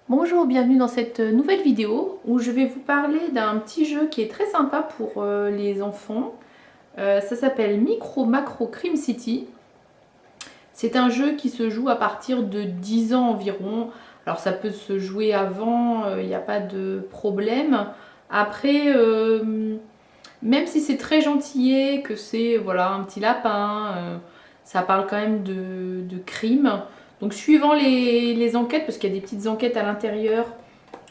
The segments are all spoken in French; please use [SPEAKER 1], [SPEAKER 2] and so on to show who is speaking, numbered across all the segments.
[SPEAKER 1] Bonjour, bienvenue dans cette nouvelle vidéo où je vais vous parler d'un petit jeu qui est très sympa pour les enfants. Ça s'appelle Micro Macro Crime City. C'est un jeu qui se joue à partir de 10 ans environ. Alors ça peut se jouer avant, il n'y a pas de problème. Après, même si c'est très gentillé, que c'est voilà, un petit lapin, ça parle quand même de crime. Donc suivant les enquêtes, parce qu'il y a des petites enquêtes à l'intérieur,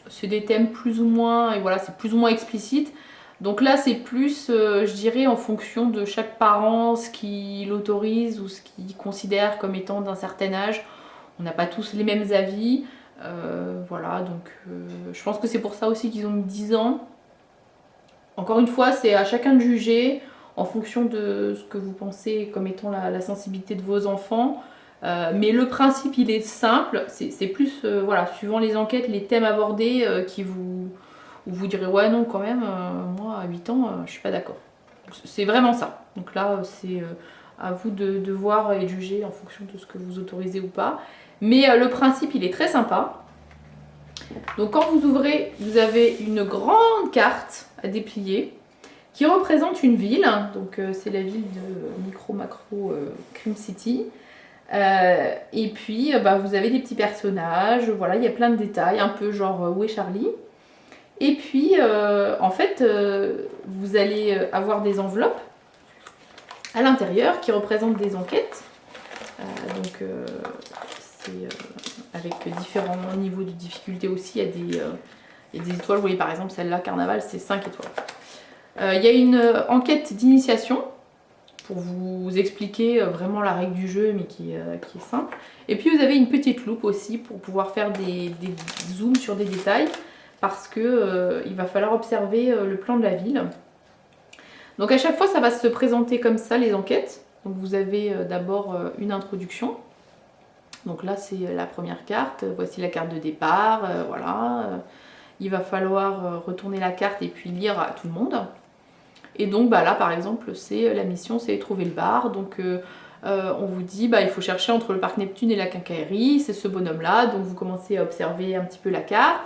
[SPEAKER 1] c'est des thèmes plus ou moins, et voilà, c'est plus ou moins explicite. Donc là, c'est plus, je dirais, en fonction de chaque parent, ce qu'il autorise ou ce qu'il considère comme étant d'un certain âge. On n'a pas tous les mêmes avis. Voilà, donc je pense que c'est pour ça aussi qu'ils ont mis 10 ans. Encore une fois, c'est à chacun de juger en fonction de ce que vous pensez comme étant la sensibilité de vos enfants. Mais le principe, il est simple. C'est plus, voilà, suivant les enquêtes, les thèmes abordés qui vous, où vous direz ouais non quand même, moi à 8 ans, je suis pas d'accord. C'est vraiment ça. Donc là, c'est à vous de voir et de juger en fonction de ce que vous autorisez ou pas. Mais le principe, il est très sympa. Donc quand vous ouvrez, vous avez une grande carte à déplier qui représente une ville. Donc c'est la ville de Micro Macro Crime City. Et puis bah, vous avez des petits personnages, voilà, il y a plein de détails, un peu genre où est Charlie. Et puis en fait, vous allez avoir des enveloppes à l'intérieur qui représentent des enquêtes. C'est avec différents niveaux de difficulté aussi. Il y a des étoiles, vous voyez par exemple celle-là, Carnaval, c'est 5 étoiles. Il y a une enquête d'initiation pour vous expliquer vraiment la règle du jeu, mais qui est simple. Et puis vous avez une petite loupe aussi pour pouvoir faire des zooms sur des détails, parce que il va falloir observer le plan de la ville. Donc à chaque fois, ça va se présenter comme ça, les enquêtes. Donc vous avez d'abord une introduction. Donc là, c'est la première carte. Voici la carte de départ. Voilà. Il va falloir retourner la carte et puis lire à tout le monde. Et donc bah là, par exemple, c'est la mission, c'est trouver le bar. Donc on vous dit, bah, il faut chercher entre le parc Neptune et la quincaillerie. C'est ce bonhomme-là. Donc vous commencez à observer un petit peu la carte.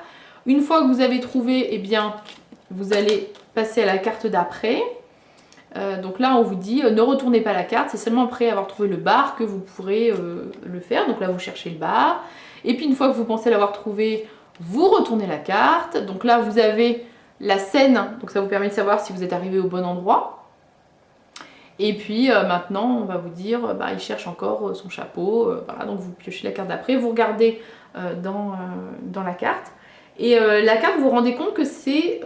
[SPEAKER 1] Une fois que vous avez trouvé, eh bien, vous allez passer à la carte d'après. Donc là, on vous dit ne retournez pas la carte, c'est seulement après avoir trouvé le bar que vous pourrez le faire. Donc là, vous cherchez le bar. Et puis, une fois que vous pensez l'avoir trouvé, vous retournez la carte. Donc là, vous avez la scène, donc ça vous permet de savoir si vous êtes arrivé au bon endroit. Et puis maintenant, on va vous dire, bah, il cherche encore son chapeau. Voilà, donc vous piochez la carte d'après, vous regardez dans la carte. Et la carte, vous vous rendez compte que c'est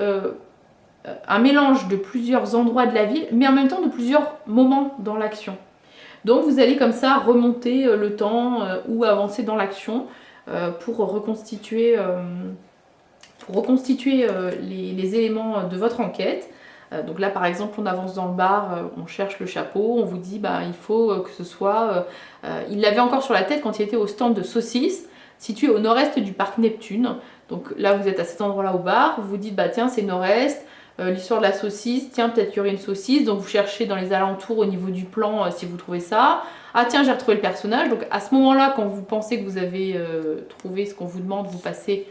[SPEAKER 1] un mélange de plusieurs endroits de la ville, mais en même temps de plusieurs moments dans l'action. Donc vous allez comme ça remonter le temps ou avancer dans l'action pour reconstituer, les éléments de votre enquête. Donc là par exemple on avance dans le bar, on cherche le chapeau, on vous dit bah, il faut que ce soit... il l'avait encore sur la tête quand il était au stand de saucisses, situé au nord-est du parc Neptune. Donc là vous êtes à cet endroit là au bar, vous vous dites bah tiens c'est nord-est, l'histoire de la saucisse, tiens peut-être qu'il y aurait une saucisse, donc vous cherchez dans les alentours au niveau du plan si vous trouvez ça. Ah tiens j'ai retrouvé le personnage, donc à ce moment là quand vous pensez que vous avez trouvé ce qu'on vous demande, vous passez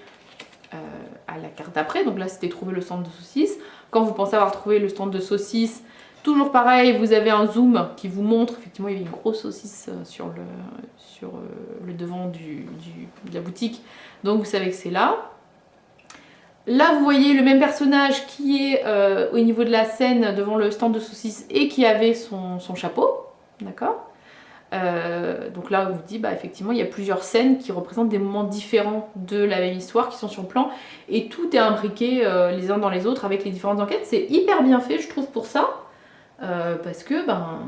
[SPEAKER 1] à la carte d'après, donc là c'était trouver le stand de saucisse. Quand vous pensez avoir trouvé le stand de saucisse, toujours pareil, vous avez un zoom qui vous montre, effectivement il y avait une grosse saucisse sur le devant de la boutique, donc vous savez que c'est là. Là, vous voyez le même personnage qui est au niveau de la scène devant le stand de saucisses et qui avait son chapeau, d'accord. Donc là, on vous dit, bah, effectivement, il y a plusieurs scènes qui représentent des moments différents de la même histoire qui sont sur le plan et tout est imbriqué les uns dans les autres avec les différentes enquêtes. C'est hyper bien fait, je trouve, pour ça, parce que, ben,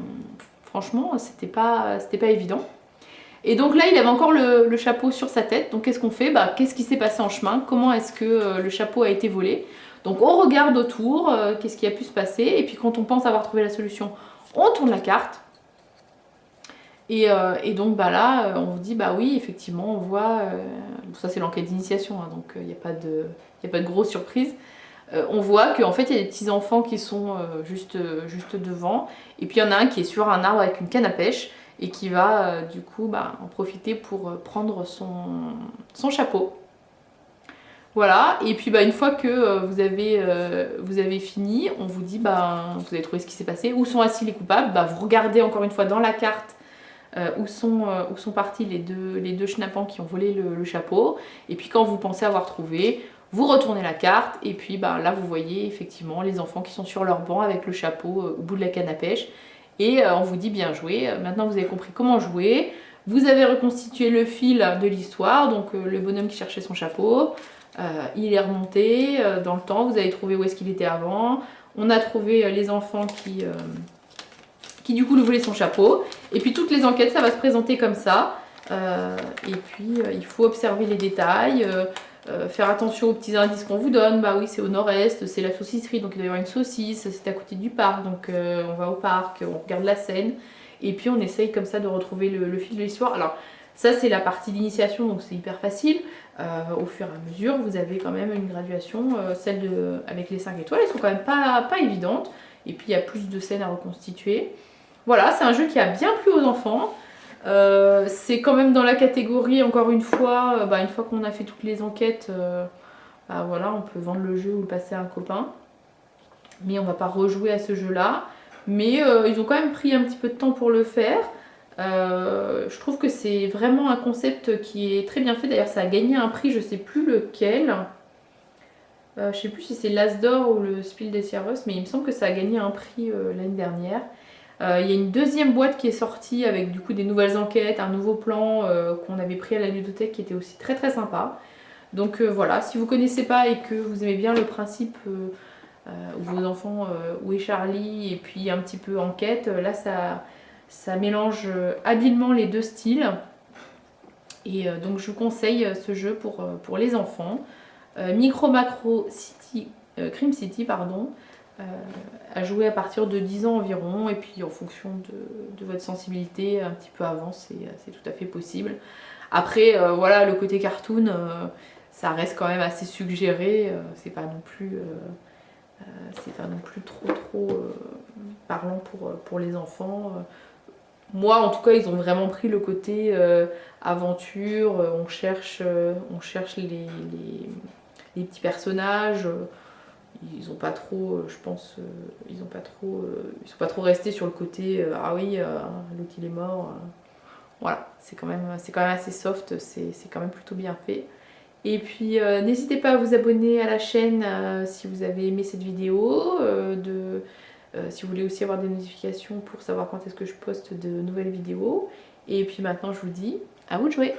[SPEAKER 1] franchement, c'était pas évident. Et donc là, il avait encore le chapeau sur sa tête. Donc qu'est-ce qu'on fait? Bah, qu'est-ce qui s'est passé en chemin? Comment est-ce que le chapeau a été volé? Donc on regarde autour, qu'est-ce qui a pu se passer? Et puis quand on pense avoir trouvé la solution, on tourne la carte. Et donc bah là, on vous dit, bah oui, effectivement, on voit... ça c'est l'enquête d'initiation, hein, donc il n'y a pas de grosse surprise. On voit qu'en fait, il y a des petits enfants qui sont juste devant. Et puis il y en a un qui est sur un arbre avec une canne à pêche et qui va du coup bah, en profiter pour prendre son chapeau. Voilà, et puis une fois que vous avez fini, on vous dit, vous avez trouvé ce qui s'est passé, où sont assis les coupables, vous regardez encore une fois dans la carte où sont partis les deux schnappants qui ont volé le chapeau, et puis quand vous pensez avoir trouvé, vous retournez la carte, et puis là vous voyez effectivement les enfants qui sont sur leur banc avec le chapeau au bout de la canne à pêche, et on vous dit bien joué, maintenant vous avez compris comment jouer, vous avez reconstitué le fil de l'histoire, donc le bonhomme qui cherchait son chapeau, il est remonté dans le temps, vous avez trouvé où est-ce qu'il était avant, on a trouvé les enfants qui du coup lui voulaient son chapeau, et puis toutes les enquêtes ça va se présenter comme ça, et puis il faut observer les détails, faire attention aux petits indices qu'on vous donne, oui c'est au nord-est, c'est la saucisserie, donc il doit y avoir une saucisse, c'est à côté du parc, donc on va au parc, on regarde la scène, et puis on essaye comme ça de retrouver le fil de l'histoire. Alors ça c'est la partie d'initiation, donc c'est hyper facile. Au fur et à mesure vous avez quand même une graduation, avec les 5 étoiles, elles sont quand même pas évidentes, et puis il y a plus de scènes à reconstituer. Voilà, c'est un jeu qui a bien plu aux enfants. C'est quand même dans la catégorie, encore une fois qu'on a fait toutes les enquêtes, voilà, on peut vendre le jeu ou le passer à un copain. Mais on va pas rejouer à ce jeu-là. Mais ils ont quand même pris un petit peu de temps pour le faire. Je trouve que c'est vraiment un concept qui est très bien fait. D'ailleurs, ça a gagné un prix, je sais plus lequel. Je sais plus si c'est l'As d'Or ou le Spiel des Jahres, mais il me semble que ça a gagné un prix l'année dernière. Il y a une deuxième boîte qui est sortie avec du coup des nouvelles enquêtes, un nouveau plan qu'on avait pris à la ludothèque qui était aussi très très sympa. Donc voilà, si vous connaissez pas et que vous aimez bien le principe où vos enfants, où est Charlie, et puis un petit peu enquête, là ça mélange habilement les deux styles. Et donc je vous conseille ce jeu pour les enfants. Micro Macro City, Crime City, pardon. À jouer à partir de 10 ans environ, et puis en fonction de votre sensibilité, un petit peu avant, c'est tout à fait possible. Après, voilà, le côté cartoon, ça reste quand même assez suggéré, c'est pas non plus trop parlant pour les enfants. Moi, en tout cas, ils ont vraiment pris le côté aventure, on cherche les petits personnages. Ils ont pas trop, je pense, ils sont pas trop restés sur le côté ah oui, l'autre il est mort. Voilà, c'est quand même assez soft, c'est quand même plutôt bien fait. Et puis n'hésitez pas à vous abonner à la chaîne si vous avez aimé cette vidéo, si vous voulez aussi avoir des notifications pour savoir quand est-ce que je poste de nouvelles vidéos. Et puis maintenant je vous dis à vous de jouer.